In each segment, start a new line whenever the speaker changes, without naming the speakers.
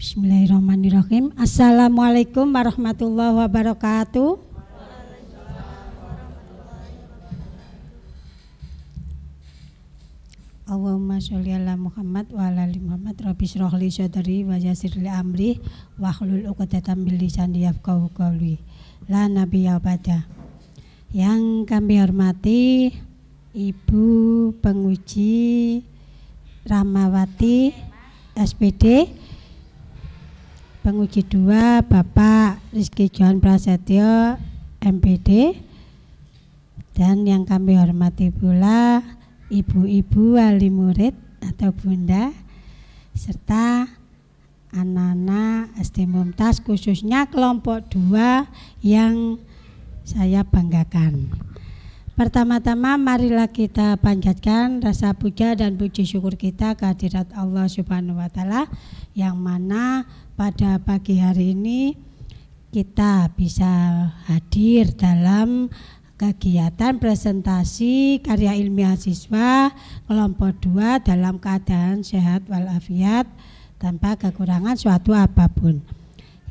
Bismillahirrahmanirrahim. Assalamualaikum warahmatullahi wabarakatuh. Allahumma sholli ala Muhammad wa ala ali Muhammad. Rabbi shrah li sadri wa yassir li amri wahlul 'uqdatam min lisani yafqahu qawli. La nabiyya ba'da. Yang kami hormati Ibu Penguji Rahmawati SPD, Penguji 2 Bapak Rizky Johan Prasetyo MPD, dan yang kami hormati pula ibu-ibu wali murid atau bunda serta anak-anak SD Mumtaz, khususnya kelompok 2 yang saya banggakan. Pertama-tama marilah kita panjatkan rasa puja dan puji syukur kita kehadirat Allah Subhanahu wa taala, yang mana pada pagi hari ini kita bisa hadir dalam kegiatan presentasi karya ilmiah siswa kelompok 2 dalam keadaan sehat walafiat tanpa kekurangan suatu apapun.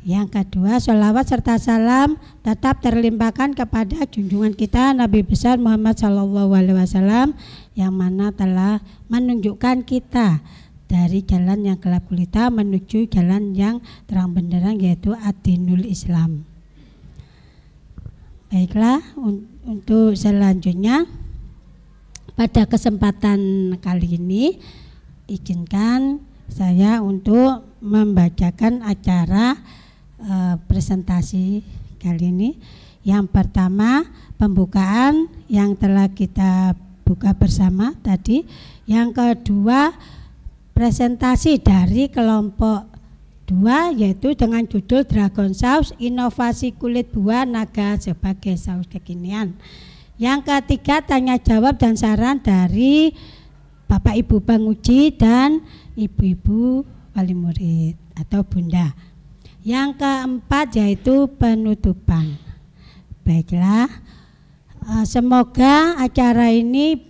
Yang kedua, sholawat serta salam tetap terlimpahkan kepada junjungan kita Nabi besar Muhammad SAW, yang mana telah menunjukkan kita dari jalan yang gelap gulita menuju jalan yang terang benderang, yaitu ad-dinul Islam. Baiklah, untuk selanjutnya pada kesempatan kali ini izinkan saya untuk membacakan acara presentasi kali ini. Yang pertama, pembukaan yang telah kita buka bersama tadi. Yang kedua, presentasi dari kelompok 2, yaitu dengan judul Dragon Saus, inovasi kulit buah naga sebagai saus kekinian. Yang ketiga, tanya jawab dan saran dari Bapak Ibu penguji dan ibu-ibu wali murid atau bunda. Yang keempat yaitu penutupan. Baiklah, semoga acara ini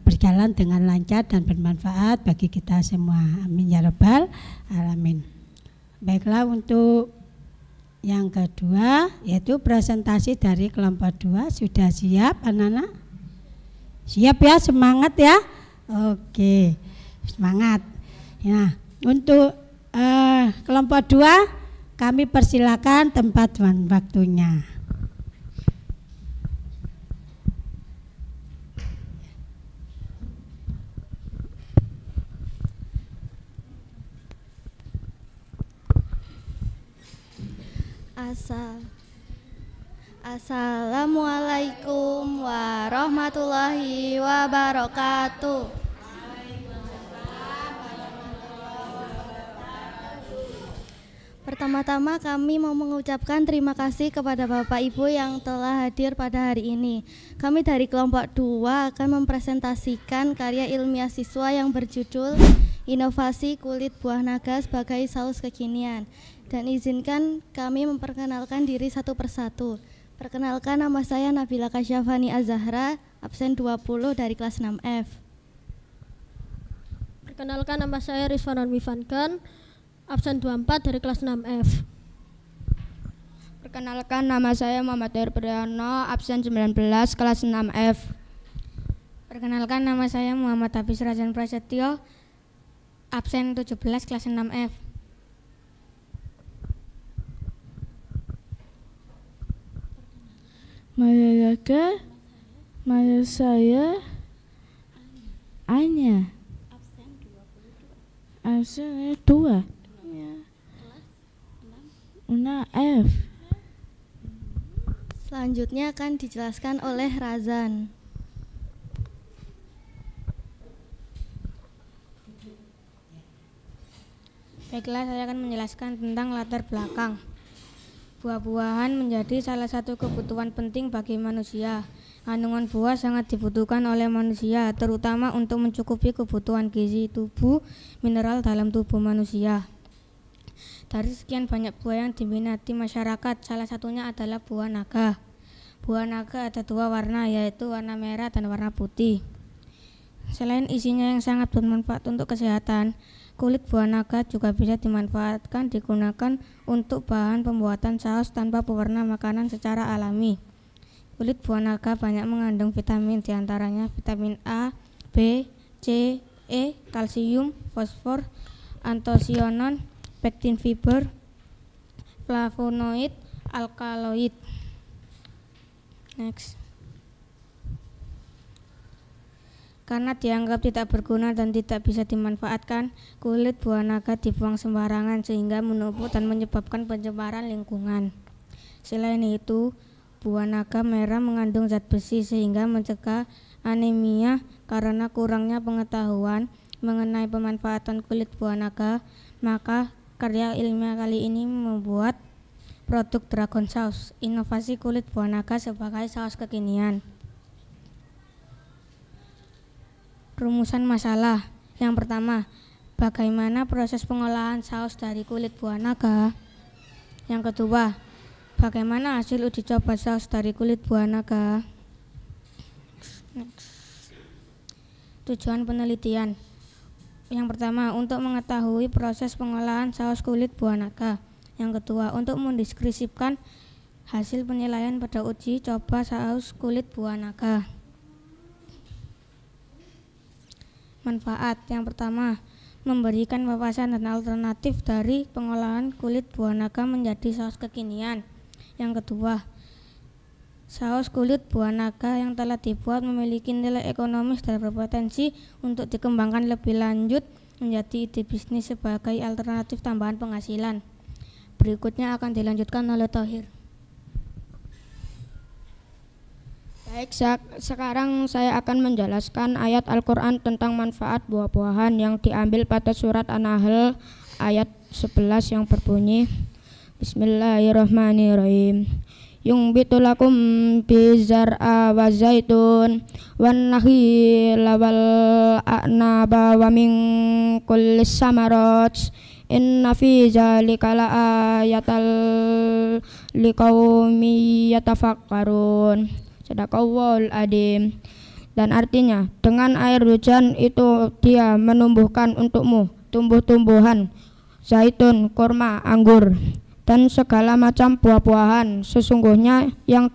berjalan dengan lancar dan bermanfaat bagi kita semua. Amin ya rabbal alamin. Baiklah, untuk yang kedua yaitu presentasi dari kelompok 2. Sudah siap anak-anak? Siap ya, semangat ya. Oke, semangat. Nah, untuk kelompok 2 kami persilakan tempat dan waktunya.
Assalamualaikum warahmatullahi wabarakatuh. Pertama-tama kami mau mengucapkan terima kasih kepada Bapak Ibu yang telah hadir pada hari ini. Kami dari kelompok 2 akan mempresentasikan karya ilmiah siswa yang berjudul Inovasi Kulit Buah Naga sebagai Saus Kekinian. Dan izinkan kami memperkenalkan diri satu persatu. Perkenalkan, nama saya Nabila Kasyafani Azahra, absen 20 dari kelas 6F.
Perkenalkan, nama saya Rizwan Mifankan, absen 24 dari kelas 6F.
Perkenalkan, nama saya Muhammad Herpriano, absen 19 kelas 6F.
Perkenalkan, nama saya Muhammad Hafiz Razan Prasetyo, absen 17 kelas 6F.
Nama saya Anya, absen 2 F.
Selanjutnya akan dijelaskan oleh Razan.
Baiklah, saya akan menjelaskan tentang latar belakang. Buah-buahan menjadi salah satu kebutuhan penting bagi manusia. Kandungan buah sangat dibutuhkan oleh manusia, terutama untuk mencukupi kebutuhan gizi tubuh, mineral dalam tubuh manusia. Dari sekian banyak buah yang diminati masyarakat, salah satunya adalah buah naga. Buah naga ada 2 warna, yaitu warna merah dan warna putih. Selain isinya yang sangat bermanfaat untuk kesehatan, Kulit buah naga juga bisa dimanfaatkan digunakan untuk bahan pembuatan saus tanpa pewarna makanan secara alami. Kulit buah naga banyak mengandung vitamin, diantaranya vitamin A, B, C, E, kalsium, fosfor, antosianon, pektin fiber, flavonoid, alkaloid. Next. Karena dianggap tidak berguna dan tidak bisa dimanfaatkan, kulit buah naga dibuang sembarangan sehingga menumpuk dan menyebabkan pencemaran lingkungan. Selain itu, buah naga merah mengandung zat besi sehingga mencegah anemia. Karena kurangnya pengetahuan mengenai pemanfaatan kulit buah naga, maka karya ilmiah kali ini membuat produk Dragon Sauce, inovasi kulit buah naga sebagai saus kekinian. Rumusan masalah. Yang pertama, bagaimana proses pengolahan saus dari kulit buah naga? Yang kedua, bagaimana hasil uji coba saus dari kulit buah naga? Tujuan penelitian. Yang pertama, untuk mengetahui proses pengolahan saus kulit buah naga. Yang kedua, untuk mendeskripsikan hasil penilaian pada uji coba saus kulit buah naga. Manfaat. Yang pertama, memberikan wawasan dan alternatif dari pengolahan kulit buah naga menjadi saus kekinian. Yang kedua, saus kulit buah naga yang telah dibuat memiliki nilai ekonomis dan berpotensi untuk dikembangkan lebih lanjut menjadi ide bisnis sebagai alternatif tambahan penghasilan. Berikutnya akan dilanjutkan oleh Thohir.
Baik, sekarang saya akan menjelaskan ayat Al-Quran tentang manfaat buah-buahan yang diambil pada surat An-Nahl ayat 11 yang berbunyi Bismillahirrahmanirrahim. Yungbitu lakum bizar'a wa zaitun wan nakhila wal a'naba wa min kullis samarat inna fi zalika laayatal liqaumi yatafakkarun. Sadaqallahul adzim. Dan artinya, dengan air hujan itu dia menumbuhkan untukmu tumbuh-tumbuhan, zaitun, kurma, anggur, dan segala macam buah-buahan. Sesungguhnya yang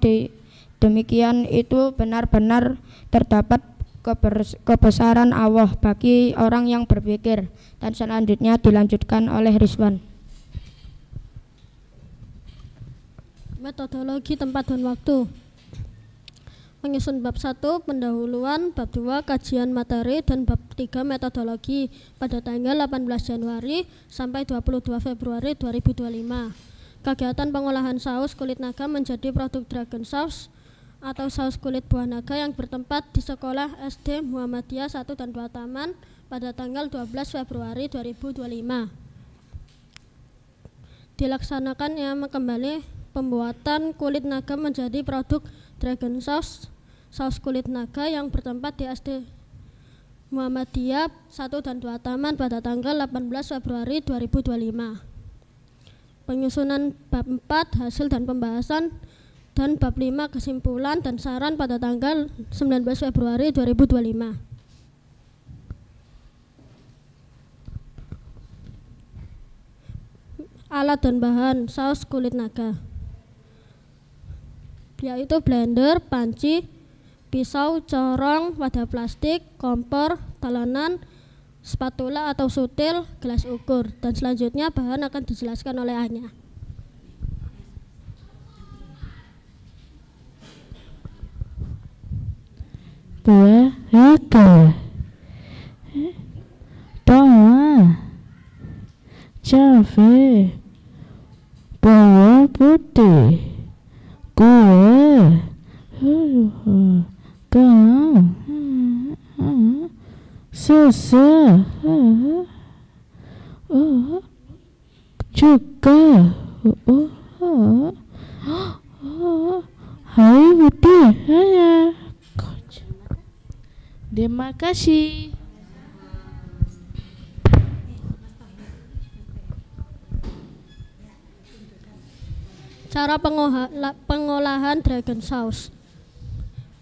demikian itu benar-benar terdapat kebesaran Allah bagi orang yang berpikir. Dan selanjutnya dilanjutkan oleh Rizwan.
Metodologi, tempat dan waktu. Menyusun bab 1 pendahuluan, bab 2 kajian materi, dan bab 3 metodologi pada tanggal 18 Januari sampai 22 Februari 2025. Kegiatan pengolahan saus kulit naga menjadi produk Dragon Sauce atau saus kulit buah naga yang bertempat di Sekolah SD Muhammadiyah 1 dan 2 Taman pada tanggal 12 Februari 2025. Dilaksanakannya kembali pembuatan kulit naga menjadi produk Dragon Sauce, saus kulit naga yang bertempat di SD Muhammadiyah 1 dan 2 Taman pada tanggal 18 Februari 2025. Penyusunan bab 4 hasil dan pembahasan, dan bab 5 kesimpulan dan saran pada tanggal 19 Februari 2025. Alat dan bahan saus kulit naga, yaitu blender, panci, pisau, corong, wadah plastik, kompor, talenan, spatula atau sutil, gelas ukur, dan selanjutnya bahan akan dijelaskan oleh Anya.
Buah naga, tomat, cabai, bawang putih, kue, garam, susu, cuka, hai putih, terima kasih.
Cara pengolahan Dragon Sauce.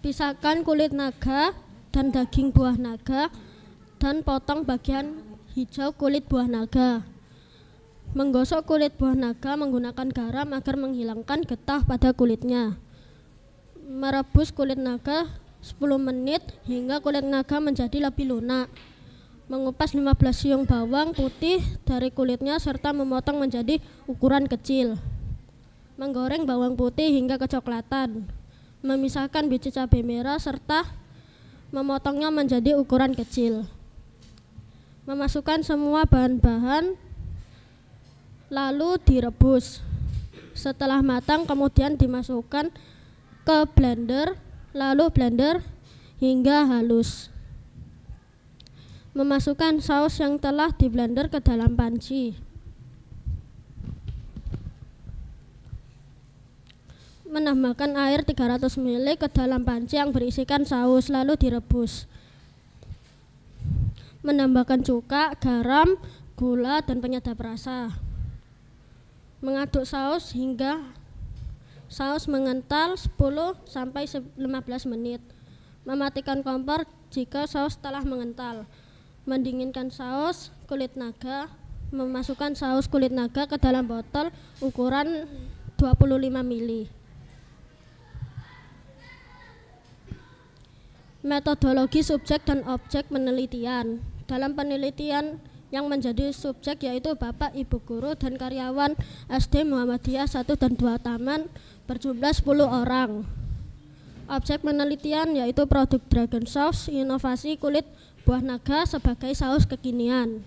Pisahkan kulit naga dan daging buah naga dan potong bagian hijau kulit buah naga. Menggosok kulit buah naga menggunakan garam agar menghilangkan getah pada kulitnya. Merebus kulit naga 10 menit hingga kulit naga menjadi lebih lunak. Mengupas 15 siung bawang putih dari kulitnya serta memotong menjadi ukuran kecil. Menggoreng bawang putih hingga kecoklatan. Memisahkan biji cabai merah serta memotongnya menjadi ukuran kecil. Memasukkan semua bahan-bahan lalu direbus. Setelah matang kemudian dimasukkan ke blender, lalu blender hingga halus. Memasukkan saus yang telah diblender ke dalam panci. Menambahkan air 300 ml ke dalam panci yang berisikan saus, lalu direbus. Menambahkan cuka, garam, gula, dan penyedap rasa. Mengaduk saus hingga saus mengental 10-15 menit. Mematikan kompor jika saus telah mengental. Mendinginkan saus kulit naga. Memasukkan saus kulit naga ke dalam botol ukuran 25 ml. Metodologi subjek dan objek penelitian. Dalam penelitian yang menjadi subjek yaitu Bapak, Ibu guru, dan karyawan SD Muhammadiyah 1 dan 2 Taman berjumlah 10 orang. Objek penelitian yaitu produk Dragon Sauce, inovasi kulit buah naga sebagai saus kekinian.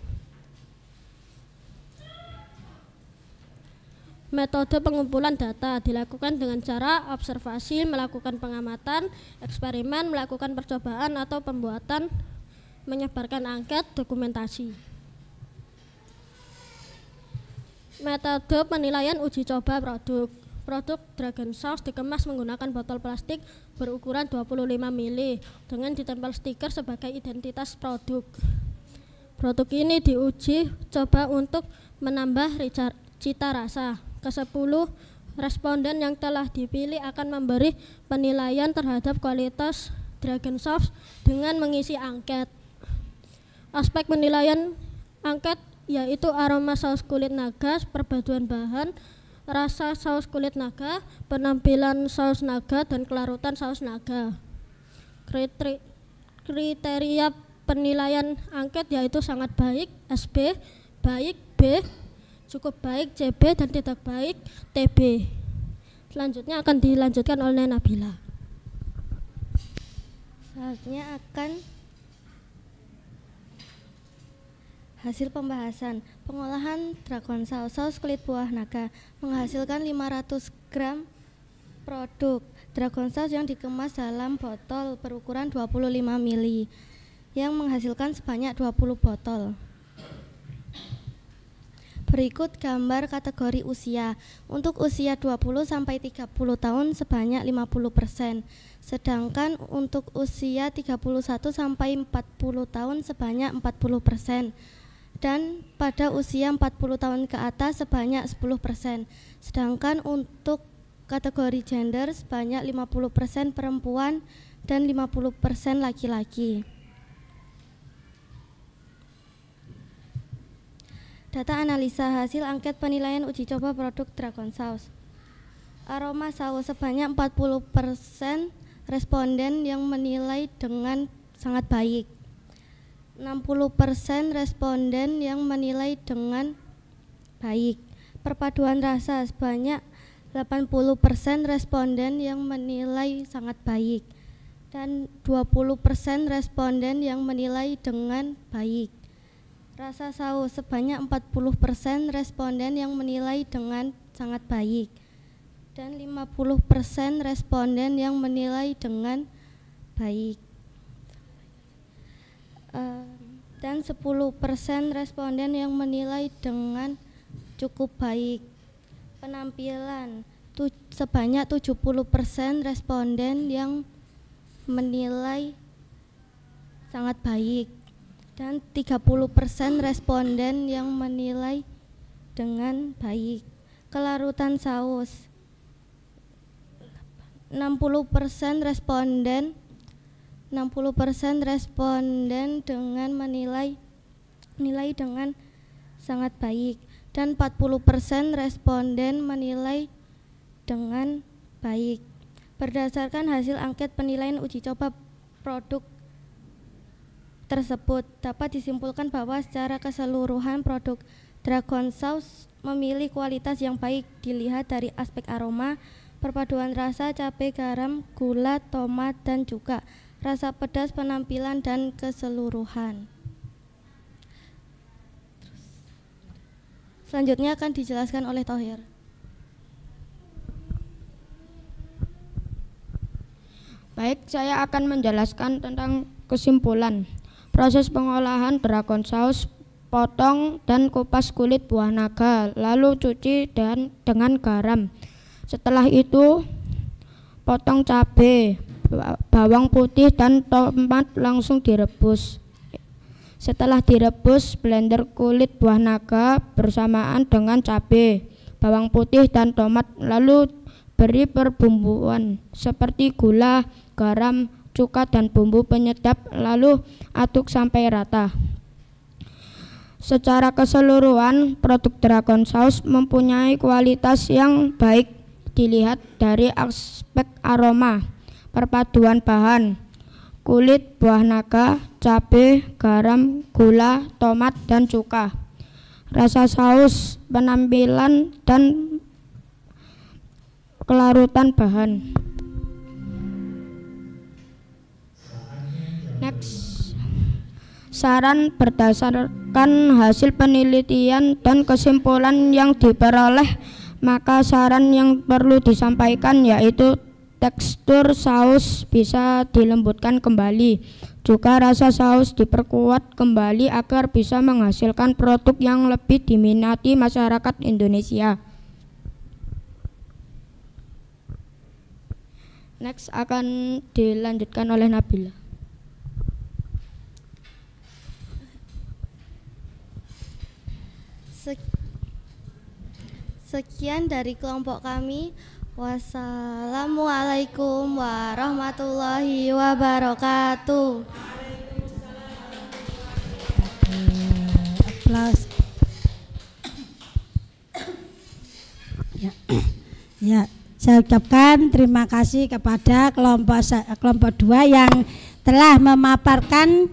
Metode pengumpulan data dilakukan dengan cara observasi, melakukan pengamatan, eksperimen, melakukan percobaan atau pembuatan, menyebarkan angket, dokumentasi. Metode penilaian uji coba produk. Produk Dragon Sauce dikemas menggunakan botol plastik berukuran 25 ml dengan ditempel stiker sebagai identitas produk. Produk ini diuji coba untuk menambah cita rasa. Ke-10 responden yang telah dipilih akan memberi penilaian terhadap kualitas Dragon Sauce dengan mengisi angket. Aspek penilaian angket yaitu aroma saus kulit naga, perpaduan bahan, rasa saus kulit naga, penampilan saus naga, dan kelarutan saus naga. Kriteria penilaian angket yaitu sangat baik, SB, baik, B, cukup baik, CB, dan tidak baik, TB. Selanjutnya akan dilanjutkan oleh Nabila.
Selanjutnya akan hasil pembahasan. Pengolahan Dragon Sauce, saus kulit buah naga, menghasilkan 500 gram produk Dragon Sauce yang dikemas dalam botol berukuran 25 ml yang menghasilkan sebanyak 20 botol. Berikut gambar kategori usia. Untuk usia 20-30 tahun sebanyak 50%, sedangkan untuk usia 31-40 tahun sebanyak 40%, dan pada usia 40 tahun ke atas sebanyak 10%, sedangkan untuk kategori gender sebanyak 50% perempuan dan 50% laki-laki. Data analisa hasil angket penilaian uji coba produk Dragon Sauce. Aroma saus sebanyak 40% responden yang menilai dengan sangat baik. 60% responden yang menilai dengan baik. Perpaduan rasa sebanyak 80% responden yang menilai sangat baik dan 20% responden yang menilai dengan baik. Rasa saus sebanyak 40% responden yang menilai dengan sangat baik dan 50% responden yang menilai dengan baik dan 10% responden yang menilai dengan cukup baik. Penampilan sebanyak 70% responden yang menilai sangat baik dan 30% responden yang menilai dengan baik. Kelarutan saus 60% responden dengan menilai menilai dengan sangat baik dan 40% responden menilai dengan baik. Berdasarkan hasil angket penilaian uji coba produk tersebut, dapat disimpulkan bahwa secara keseluruhan produk Dragon Sauce memiliki kualitas yang baik dilihat dari aspek aroma, perpaduan rasa, cabai, garam, gula, tomat, dan juga rasa pedas, penampilan, dan keseluruhan. Selanjutnya akan dijelaskan oleh Thohir.
Baik, saya akan menjelaskan tentang kesimpulan. Proses pengolahan Dragon Sauce: potong dan kupas kulit buah naga, lalu cuci dengan garam. Setelah itu, potong cabai, bawang putih, dan tomat langsung direbus. Setelah direbus, blender kulit buah naga bersamaan dengan cabai, bawang putih, dan tomat, lalu beri perbumbuan seperti gula, garam, cuka, dan bumbu penyedap, lalu aduk sampai rata. Secara keseluruhan, produk Dragon Sauce mempunyai kualitas yang baik dilihat dari aspek aroma, perpaduan bahan, kulit buah naga, cabai, garam, gula, tomat, dan cuka, rasa saus, penampilan, dan kelarutan bahan. Next, saran berdasarkan hasil penelitian dan kesimpulan yang diperoleh, maka saran yang perlu disampaikan yaitu tekstur saus bisa dilembutkan kembali. Juga rasa saus diperkuat kembali agar bisa menghasilkan produk yang lebih diminati masyarakat Indonesia. Next akan dilanjutkan oleh Nabila.
Sekian dari kelompok kami. Wassalamualaikum warahmatullahi wabarakatuh.
Aplaus. Ya, saya ucapkan terima kasih kepada kelompok 2 yang telah memaparkan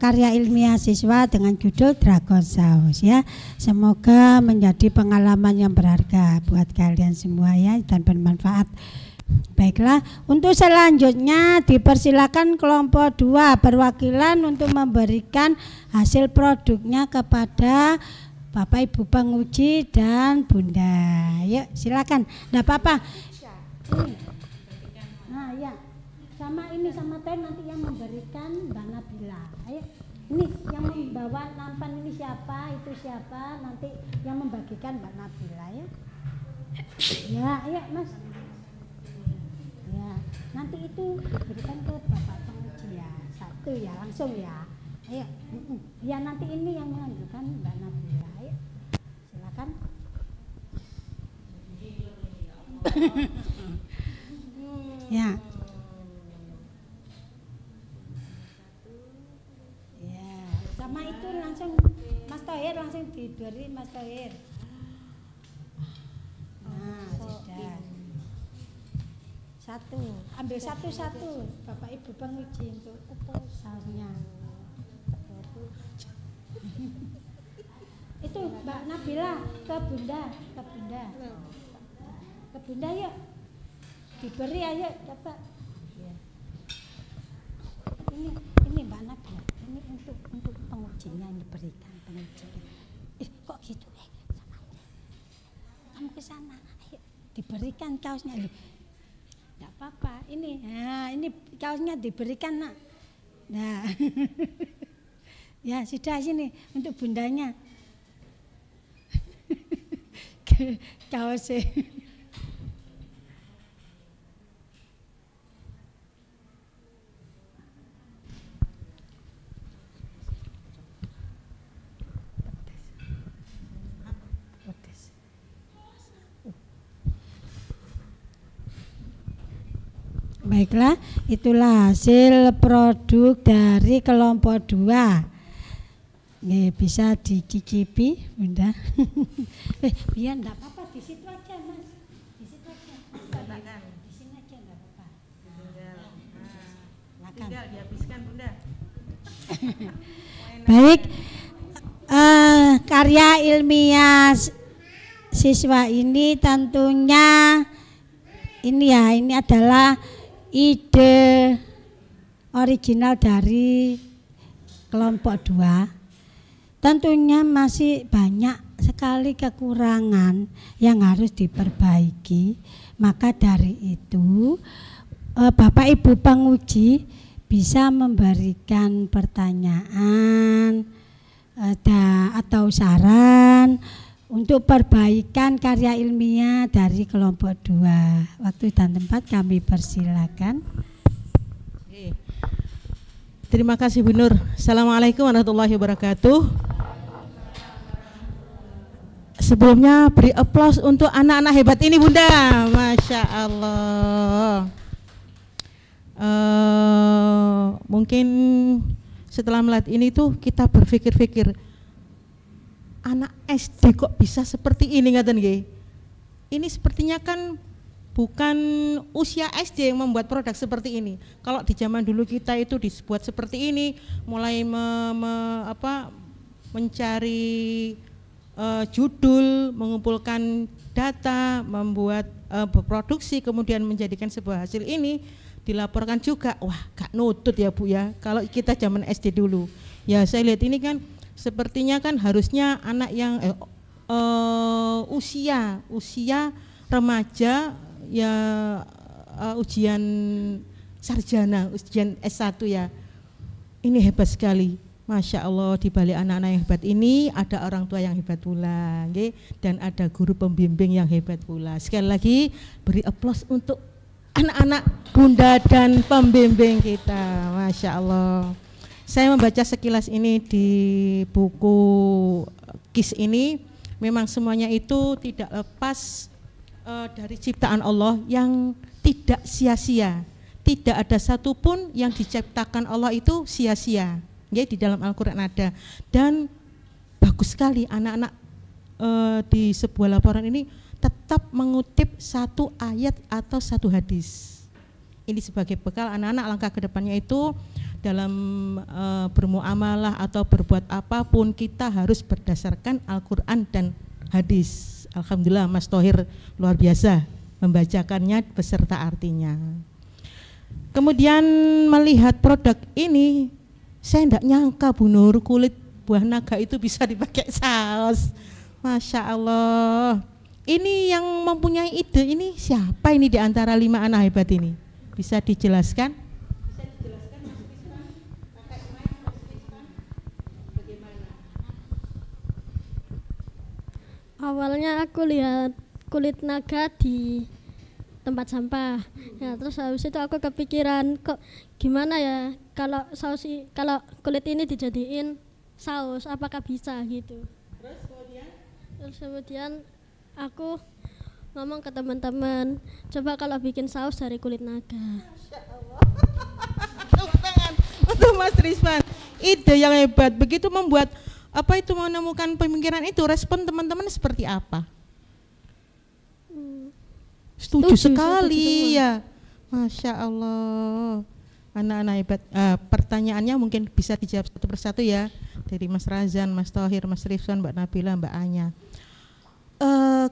karya ilmiah siswa dengan judul Dragon Sauce ya. Semoga menjadi pengalaman yang berharga buat kalian semua ya dan bermanfaat. Baiklah, untuk selanjutnya dipersilakan kelompok 2 perwakilan untuk memberikan hasil produknya kepada Bapak Ibu penguji dan Bunda. Yuk silakan. Enggak apa-apa. Nah, ya. Sama ini sama Toy nanti yang memberikan Mbak Nabila. Ayo, ini yang membawa nampan ini siapa, itu siapa, nanti yang membagikan Mbak Nabila ya. Ya, ayo Mas. Ya, nanti itu diberikan ke Bapak penguji ya. Satu ya, langsung ya. Ayo, ya nanti ini yang menunjukkan Mbak Nabila. Ayo, silakan. Ya. Sama itu langsung Mas Thohir langsung diberi Mas Thohir. Nah, sudah. Satu, ambil satu-satu Bapak Ibu penguji untuk sausnya. Itu Mbak Nabila ke Bunda, ke Bunda. Ke Bunda yuk. Diberi ayo coba. Ini Mbak Nabila. Ini untuk pengujinya yang diberikan pengujinya. Kok gitu sama kamu ke sana, ayo diberikan kaosnya. Enggak apa-apa. Ini, nah ini kaosnya diberikan nak. Nah, ya sudah sini untuk bundanya. Kaosnya. Baiklah, itulah hasil produk dari kelompok 2. Nggih, bisa dicicipi, Bunda. Biar enggak apa-apa di situ aja, Mas. Di situ aja. Di sini aja enggak apa-apa. Tinggal dihabiskan, Bunda. Baik. Karya ilmiah siswa ini tentunya ini adalah ide original dari kelompok 2. Tentunya masih banyak sekali kekurangan yang harus diperbaiki. Maka dari itu Bapak Ibu penguji bisa memberikan pertanyaan atau saran untuk perbaikan karya ilmiah dari kelompok 2. Waktu dan tempat kami persilakan.
Terima kasih Bu Nur. Assalamualaikum warahmatullahi wabarakatuh. Sebelumnya beri aplaus untuk anak-anak hebat ini Bunda. Masya Allah. Mungkin setelah melihat ini tuh kita berpikir-pikir, anak SD kok bisa seperti ini ngaten nggih. Ini sepertinya kan bukan usia SD yang membuat produk seperti ini. Kalau di zaman dulu kita itu dibuat seperti ini, mulai mencari judul, mengumpulkan data, membuat produksi, kemudian menjadikan sebuah hasil ini, dilaporkan juga. Wah, gak nutut ya Bu ya, kalau kita zaman SD dulu. Ya saya lihat ini kan sepertinya kan harusnya anak yang usia remaja ya, ujian sarjana, ujian S1 ya. Ini hebat sekali. Masya Allah, di balik anak-anak yang hebat ini ada orang tua yang hebat pula, okay? Dan ada guru pembimbing yang hebat pula. Sekali lagi beri aplaus untuk anak-anak Bunda dan pembimbing kita. Masya Allah. Saya membaca sekilas ini di buku KIS ini, memang semuanya itu tidak lepas dari ciptaan Allah yang tidak sia-sia. Tidak ada satupun yang diciptakan Allah itu sia-sia. Ya, di dalam Al-Quran ada. Dan bagus sekali anak-anak di sebuah laporan ini tetap mengutip satu ayat atau satu hadis. Ini sebagai bekal anak-anak langkah ke depannya itu dalam bermuamalah atau berbuat apapun kita harus berdasarkan Al-Quran dan hadis. Alhamdulillah Mas Thohir luar biasa membacakannya beserta artinya. Kemudian melihat produk ini, saya tidak nyangka Bu Nur, kulit buah naga itu bisa dipakai saus. Masya Allah. Ini yang mempunyai ide ini siapa ini di antara 5 anak hebat ini? Bisa dijelaskan? Bisa dijelaskan Mas Rizwan? Kakak Mas Rizwan, bagaimana?
Awalnya aku lihat kulit naga di tempat sampah. Ya, terus habis itu aku kepikiran, kok gimana ya kalau kulit ini dijadiin saus, apakah bisa gitu. Terus kemudian aku ngomong ke teman-teman, coba kalau bikin saus dari kulit naga.
Masya Allah. Tepuk tangan untuk Mas Rizwan. Ide yang hebat, begitu membuat menemukan pemikiran itu, respon teman-teman seperti apa? Setuju sekali ya. Masya Allah. Anak-anak hebat. Pertanyaannya mungkin bisa dijawab satu persatu ya, dari Mas Razan, Mas Thohir, Mas Rizwan, Mbak Nabila, Mbak Anya.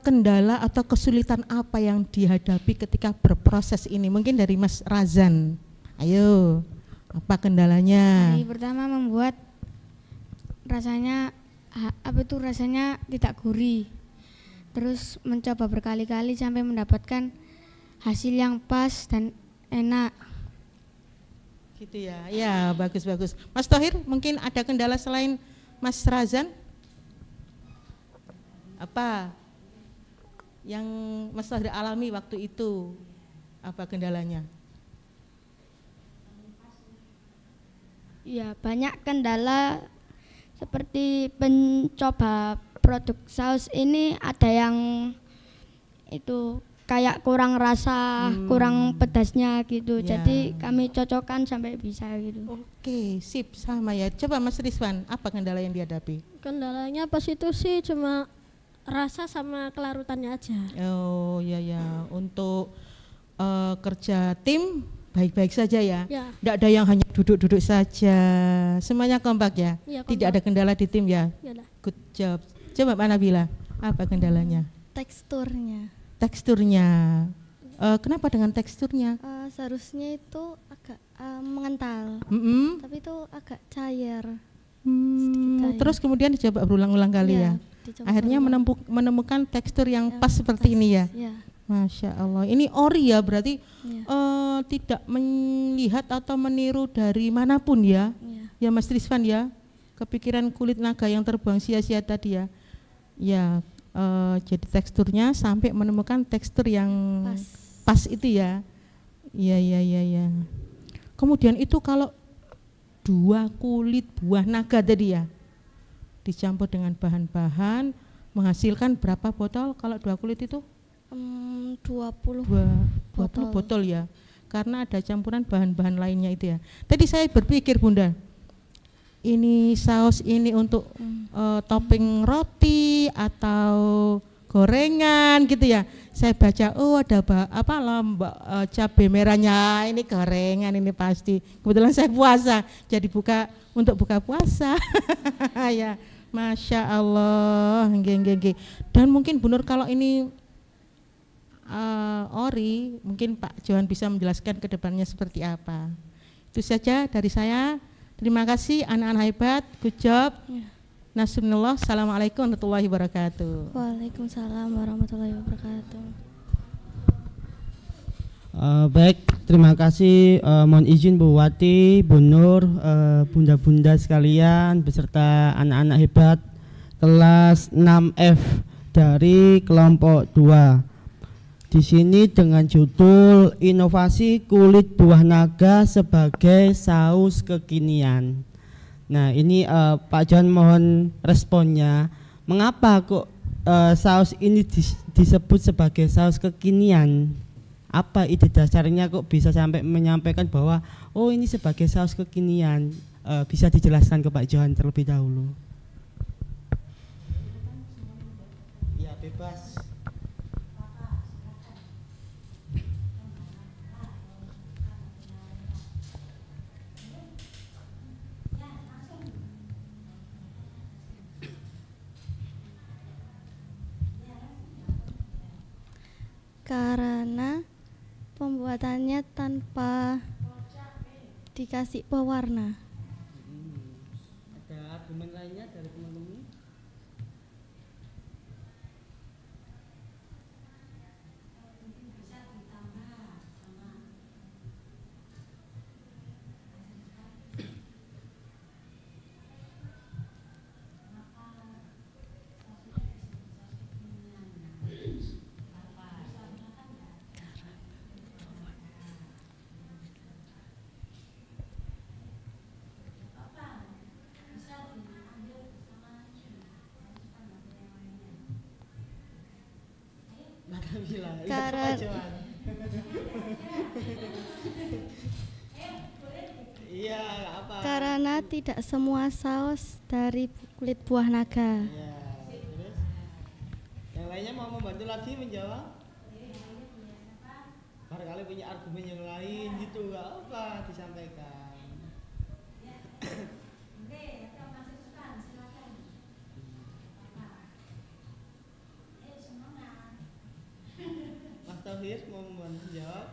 Kendala atau kesulitan apa yang dihadapi ketika berproses ini? Mungkin dari Mas Razan. Ayo, apa kendalanya?
Hari pertama membuat rasanya tidak gurih. Terus mencoba berkali-kali sampai mendapatkan hasil yang pas dan enak.
Gitu ya. Ya, bagus-bagus. Mas Thohir, mungkin ada kendala selain Mas Razan? Apa yang Mas Thohir alami waktu itu? Apa kendalanya?
Ya, banyak kendala seperti pencoba produk saus ini, ada yang itu kayak kurang rasa, kurang pedasnya gitu.
Ya.
Jadi kami cocokkan sampai bisa gitu.
Oke, sip, sama ya. Coba Mas Rizwan, apa kendala yang dihadapi?
Kendalanya pas itu sih cuma rasa sama kelarutannya aja.
Oh ya ya, untuk kerja tim baik-baik saja ya.
Ya.
Tidak ada yang hanya duduk-duduk saja. Semuanya kompak ya.
Ya,
Tidak ada kendala di tim ya.
Ya dah.
Good job. Coba Mbak Nabila, apa kendalanya?
Teksturnya.
Teksturnya. Kenapa dengan teksturnya?
Seharusnya itu agak mengental,
Mm-mm.
tapi itu agak cair. cair.
Terus kemudian dicoba berulang-ulang kali ya.
Dicoba
Akhirnya
ulang.
menemukan tekstur yang
Yang
pas seperti
pas,
ini ya.
Ya.
Masya Allah. Ini ori ya, berarti
Ya.
tidak melihat atau meniru dari manapun ya.
Ya.
Ya Mas Rizwan ya. Kepikiran kulit naga yang terbuang sia-sia tadi ya. Ya, jadi teksturnya sampai menemukan tekstur yang pas itu ya. Iya iya iya ya. Kemudian itu kalau 2 kulit buah naga tadi ya, dicampur dengan bahan-bahan menghasilkan berapa botol kalau 2 kulit itu?
20
20 botol ya, karena ada campuran bahan-bahan lainnya itu ya. Tadi saya berpikir Bunda, ini saus ini untuk topping roti atau gorengan gitu ya. Saya baca ada cabai merahnya, ini gorengan ini pasti. Kebetulan saya puasa, jadi untuk buka puasa. Ya, Masya Allah. Nggih. Dan mungkin Bu Nur kalau ini ori, mungkin Pak Johan bisa menjelaskan ke depannya seperti apa. Itu saja dari saya. Terima kasih anak-anak hebat, good job. Nasrullah, assalamualaikum warahmatullahi wabarakatuh.
Waalaikumsalam warahmatullahi wabarakatuh.
Baik, terima kasih. Mohon izin Bu Wati, Bu Nur, bunda-bunda sekalian beserta anak-anak hebat kelas 6F dari kelompok 2. Di sini dengan judul Inovasi Kulit Buah Naga sebagai Saus Kekinian. Nah, ini Pak John mohon responnya. Mengapa kok saus ini disebut sebagai saus kekinian? Apa ide dasarnya kok bisa sampai menyampaikan bahwa oh ini sebagai saus kekinian? Bisa dijelaskan ke Pak John terlebih dahulu. Ya, bebas.
Karena pembuatannya tanpa dikasih pewarna.
Ada argumen lainnya dari teman-teman?
Karena tidak semua saus dari kulit buah naga.
Ya, terus yang lainnya mau membantu lagi menjawab? Barangkali punya argumen yang lain gitu, nggak apa disampaikan. Mas Tauhir mau membantu jawab?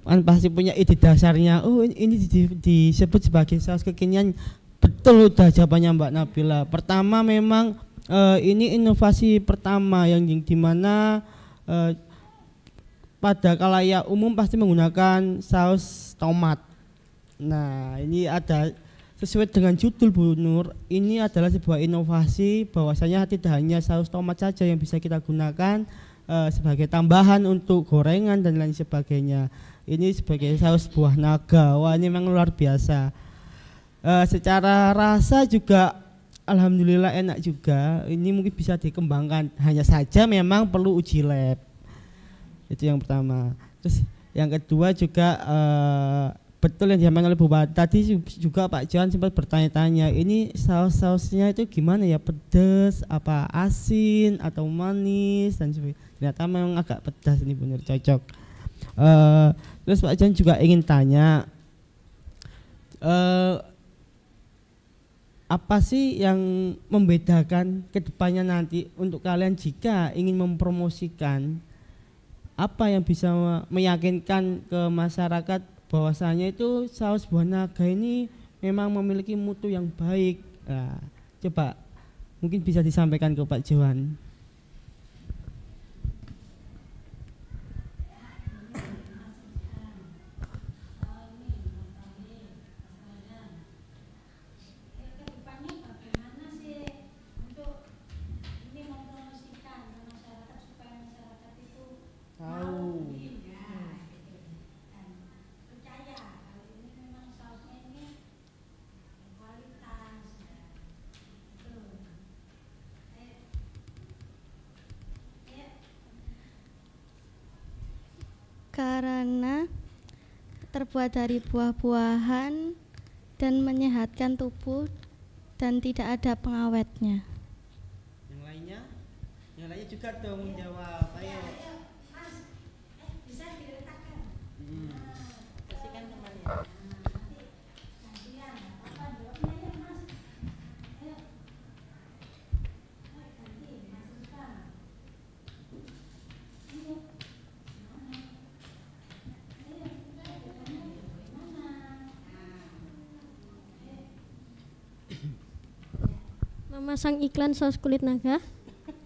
Kan pasti punya ide dasarnya. Oh ini disebut sebagai saus kekinian. Betul udah jawabannya Mbak Nabila. Pertama memang ini inovasi pertama yang dimana pada khalayak umum pasti menggunakan saus tomat. Nah ini ada sesuai dengan judul Bu Nur, ini adalah sebuah inovasi bahwasanya tidak hanya saus tomat saja yang bisa kita gunakan sebagai tambahan untuk gorengan dan lain sebagainya. Ini sebagai saus buah naga. Wah ini memang luar biasa. Secara rasa juga alhamdulillah enak juga. Ini mungkin bisa dikembangkan. Hanya saja memang perlu uji lab. Itu yang pertama. Terus yang kedua juga betul yang disampaikan oleh Bu Bupati tadi juga Pak Johan sempat bertanya-tanya, ini saus-sausnya itu gimana ya, pedas, apa asin atau manis dan sebagainya. Ternyata memang agak pedas, ini benar cocok. Terus Pak Johan juga ingin tanya, apa sih yang membedakan kedepannya nanti untuk kalian jika ingin mempromosikan, apa yang bisa meyakinkan ke masyarakat bahwasanya itu saus buah naga ini memang memiliki mutu yang baik. Nah, coba mungkin bisa disampaikan ke Pak Johan.
Karena terbuat dari buah-buahan dan menyehatkan tubuh dan tidak ada pengawetnya.
Yang lainnya? Yang lainnya juga dong menjawab. Ayo.
Bisa diletakkan.
Kasihkan temannya.
Memasang iklan saus kulit naga.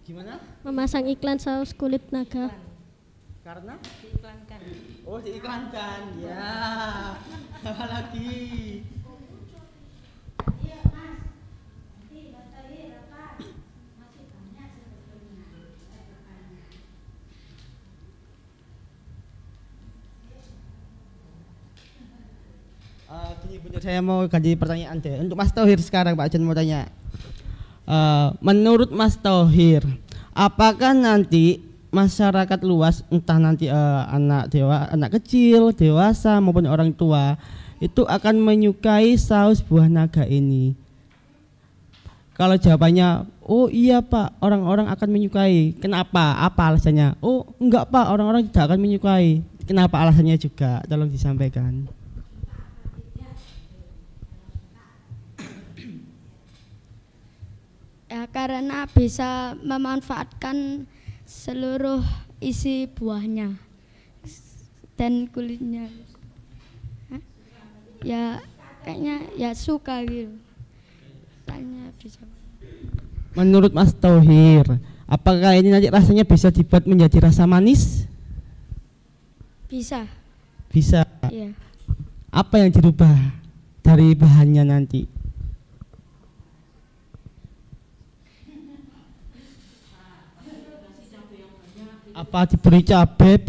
Gimana?
Memasang iklan saus kulit naga.
Karena?
Diiklankan.
Oh, diiklankan. Ya. Apa lagi? Gini bener, saya mau ganti pertanyaan deh. Untuk Mas Tauhir sekarang Pak Jan mau tanya. Menurut Mas Tauhir, apakah nanti masyarakat luas, entah nanti anak kecil, dewasa maupun orang tua, itu akan menyukai saus buah naga ini? Kalau jawabannya, oh iya Pak, orang-orang akan menyukai. Kenapa? Apa alasannya? Oh enggak Pak, orang-orang tidak akan menyukai. Kenapa alasannya juga? Tolong disampaikan.
Ya, karena bisa memanfaatkan seluruh isi buahnya dan kulitnya. Hah? Ya kayaknya ya suka gitu. Tanya bisa.
Menurut Mas Tauhir, apakah ini nanti rasanya bisa dibuat menjadi rasa manis?
Bisa.
Bisa.
Iya.
Apa yang dirubah dari bahannya nanti? Apa diberi cabai,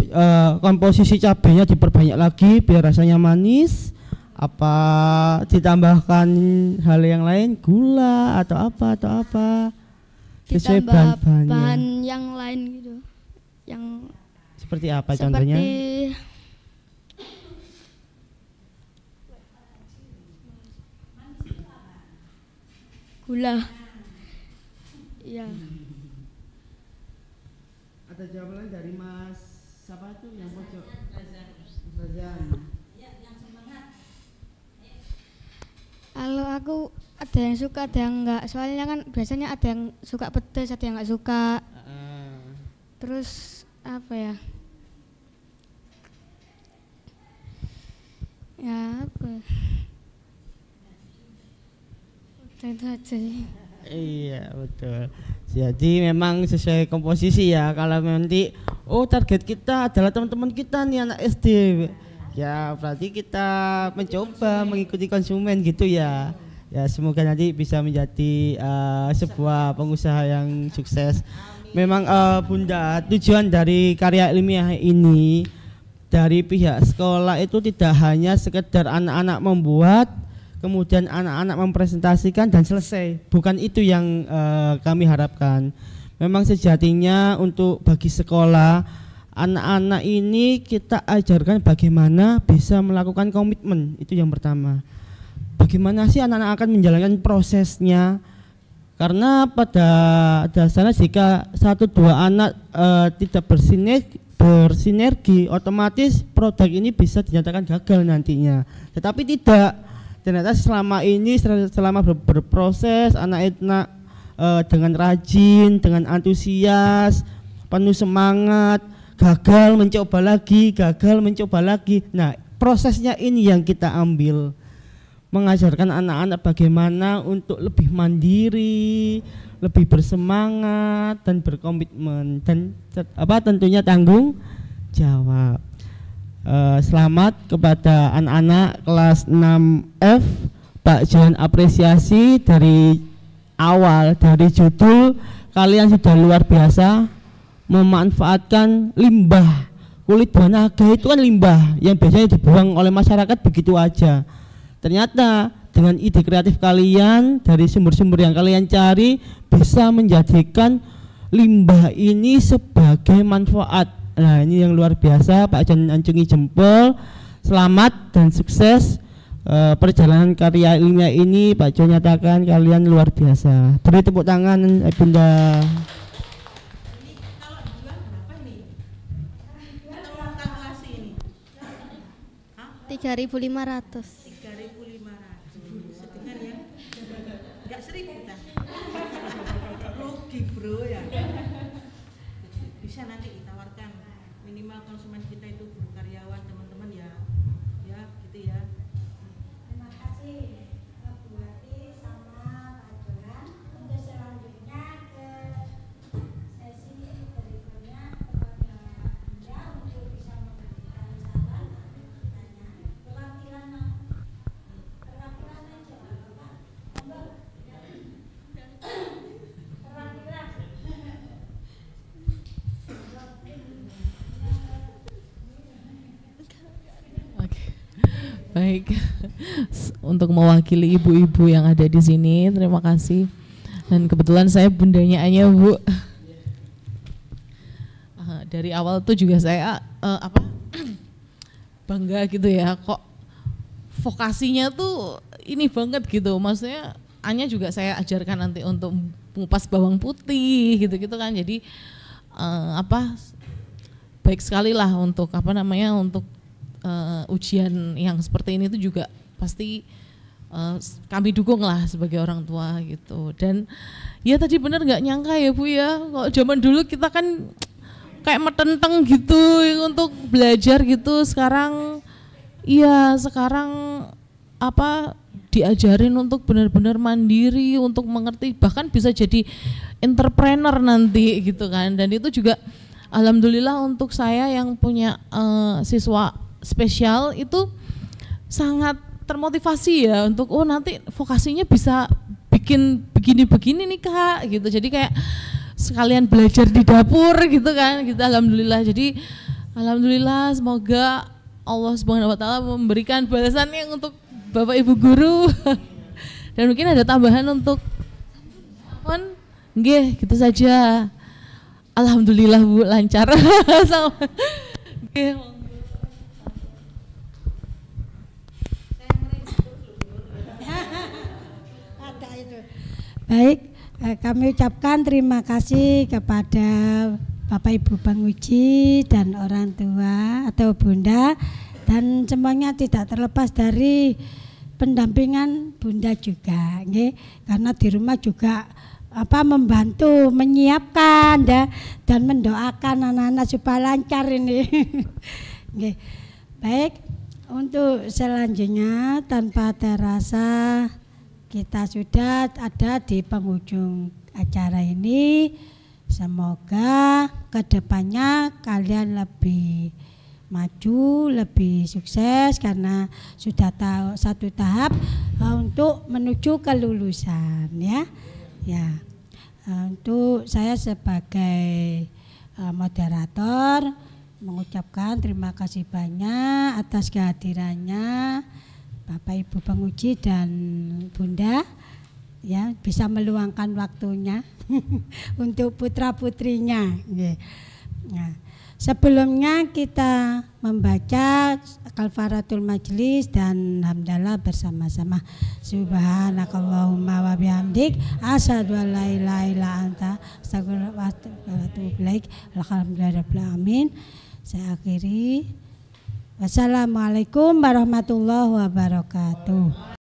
komposisi cabainya diperbanyak lagi biar rasanya manis? Apa ditambahkan hal yang lain, gula atau apa? Sesuai
Ditambah
bahan-bahannya.
bahan yang lain gitu. Yang
Seperti apa contohnya?
seperti gula. Iya.
Ada jawaban dari Mas siapa tuh yang pojok? Razan.
Kalau aku ada yang suka, ada yang enggak. Soalnya kan biasanya ada yang suka pedas, ada yang enggak suka. Terus apa ya? Ya apa? Udah itu aja sih.
Iya betul. Jadi memang sesuai komposisi ya. Kalau nanti target kita adalah teman-teman kita nih anak SD, ya berarti kita mencoba mengikuti konsumen gitu ya. Ya semoga nanti bisa menjadi sebuah pengusaha yang sukses. Memang Bunda, tujuan dari karya ilmiah ini dari pihak sekolah itu tidak hanya sekedar anak-anak membuat kemudian anak-anak mempresentasikan dan selesai. Bukan itu yang kami harapkan. Memang sejatinya untuk bagi sekolah, anak-anak ini kita ajarkan bagaimana bisa melakukan komitmen, itu yang pertama. Bagaimana sih anak-anak akan menjalankan prosesnya? Karena pada dasarnya jika 1-2 anak tidak bersinergi, otomatis produk ini bisa dinyatakan gagal nantinya. Tetapi tidak, ternyata selama ini selama berproses anak-anak dengan rajin, dengan antusias, penuh semangat, gagal mencoba lagi. Nah, prosesnya ini yang kita ambil, mengajarkan anak-anak bagaimana untuk lebih mandiri, lebih bersemangat dan berkomitmen dan tentunya tanggung jawab. Selamat kepada anak-anak kelas 6F, Pak John, apresiasi dari awal, dari judul kalian sudah luar biasa memanfaatkan limbah. Kulit buah naga itu kan limbah yang biasanya dibuang oleh masyarakat begitu aja. Ternyata dengan ide kreatif kalian dari sumber-sumber yang kalian cari bisa menjadikan limbah ini sebagai manfaat. Nah, ini yang luar biasa, Pak Jan ancungi jempol. Selamat dan sukses perjalanan karya ilmiah ini. Pak Jan nyatakan kalian luar biasa. Beri tepuk tangan Bunda.
3.500.
Enggak 1.000 kita. Rugi bro ya. Bisa nanti ditawarkan minimal konsumen kita itu guru karyawan teman-teman ya. Ya gitu ya.
Terima kasih Bu Wati sama Pak Johan. Untuk selanjutnya ke sesi berikutnya kepada Anda untuk bisa memberikan saran atau pertanyaan. Perwakilan aja Bapak.
Oke. Baik. Untuk mewakili ibu-ibu yang ada di sini, terima kasih. Dan kebetulan saya bundanya Anya, Bu. Dari awal tuh juga saya bangga gitu ya, kok vokasinya tuh ini banget gitu. Maksudnya Anya juga saya ajarkan nanti untuk mengupas bawang putih gitu-gitu kan. Jadi baik sekali lah untuk untuk ujian yang seperti ini tuh juga pasti kami dukung lah sebagai orang tua gitu. Dan ya tadi benar nggak nyangka ya Bu ya, kalau zaman dulu kita kan kayak metenteng gitu untuk belajar gitu. Sekarang diajarin untuk benar-benar mandiri, untuk mengerti, bahkan bisa jadi entrepreneur nanti gitu kan. Dan itu juga alhamdulillah untuk saya yang punya siswa spesial itu sangat termotivasi ya untuk nanti vokasinya bisa bikin begini-begini nih Kak gitu. Jadi kayak sekalian belajar di dapur gitu kan gitu, alhamdulillah. Jadi alhamdulillah, semoga Allah Subhanahu wa taala memberikan balasan yang untuk Bapak Ibu guru. Dan mungkin ada tambahan untuk nggih, gitu saja. Alhamdulillah Bu, lancar.
Baik, kami ucapkan terima kasih kepada Bapak Ibu penguji dan orang tua atau Bunda, dan semuanya tidak terlepas dari pendampingan Bunda juga, karena di rumah juga membantu menyiapkan dan mendoakan anak-anak supaya lancar ini. Baik, untuk selanjutnya tanpa terasa kita sudah ada di penghujung acara ini. Semoga kedepannya kalian lebih maju, lebih sukses karena sudah tahu satu tahap untuk menuju kelulusan ya. Untuk saya sebagai moderator mengucapkan terima kasih banyak atas kehadirannya Bapak Ibu penguji dan Bunda ya bisa meluangkan waktunya untuk putra-putrinya. Nah, sebelumnya kita membaca kafaratul majlis dan hamdalah bersama-sama. Subhanakallahumma wa bihamdik asyhadu an la ilaha illa anta astaghfiruka wa atubu ilaik. Alhamdulillahirabbil alamin. Saya akhiri. Wassalamualaikum warahmatullahi wabarakatuh.